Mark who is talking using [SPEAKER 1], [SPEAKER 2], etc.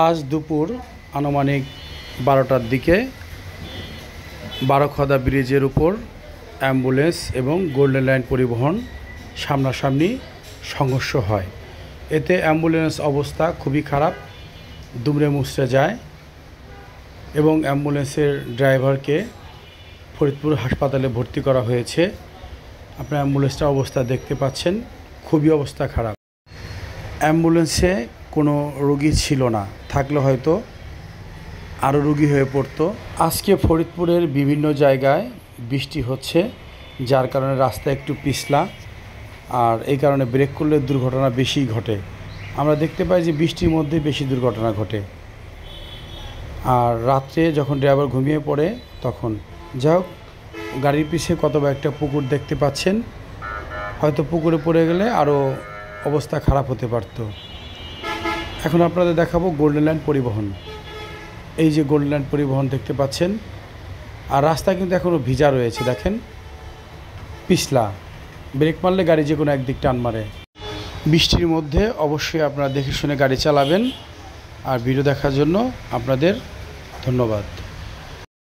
[SPEAKER 1] আজ দুপুর আনুমানিক 12টার দিকে বারোখদা ব্রিজের উপর অ্যাম্বুলেন্স এবং গোল্ডেন লাইন পরিবহন সামনাসামনি সংঘর্ষ হয়। এতে অ্যাম্বুলেন্স অবস্থা খুবই খারাপ, দুমড়ে মুচড়ে যায় এবং অ্যাম্বুলেন্সের ড্রাইভারকে ফরিদপুর হাসপাতালে ভর্তি করা হয়েছে। আপনার অ্যাম্বুলেন্সটার অবস্থা দেখতে পাচ্ছেন, খুবই অবস্থা খারাপ। অ্যাম্বুলেন্সে কোনো রোগী ছিল না, থাকলে হয়তো আরও রোগী হয়ে পড়তো। আজকে ফরিদপুরের বিভিন্ন জায়গায় বৃষ্টি হচ্ছে, যার কারণে রাস্তা একটু পিছলা, আর এই কারণে ব্রেক করলে দুর্ঘটনা বেশি ঘটে। আমরা দেখতে পাই যে বৃষ্টির মধ্যে বেশি দুর্ঘটনা ঘটে। আর রাত্রে যখন ড্রাইভার ঘুমিয়ে পড়ে তখন যাই হোক, গাড়ির পিছে কত একটা পুকুর দেখতে পাচ্ছেন, হয়তো পুকুরে পড়ে গেলে আরও অবস্থা খারাপ হতে পারত। এখন আপনাদের দেখাবো গোল্ডেন লাইন পরিবহন। এই যে গোল্ডেন লাইন পরিবহন দেখতে পাচ্ছেন, আর রাস্তা কিন্তু এখনও ভিজা রয়েছে, দেখেন পিছলা, ব্রেক মারলে গাড়ি যে কোনো একদিক টান মারে। বৃষ্টির মধ্যে অবশ্যই আপনারা দেখে শুনে গাড়ি চালাবেন। আর ভিডিও দেখার জন্য আপনাদের ধন্যবাদ।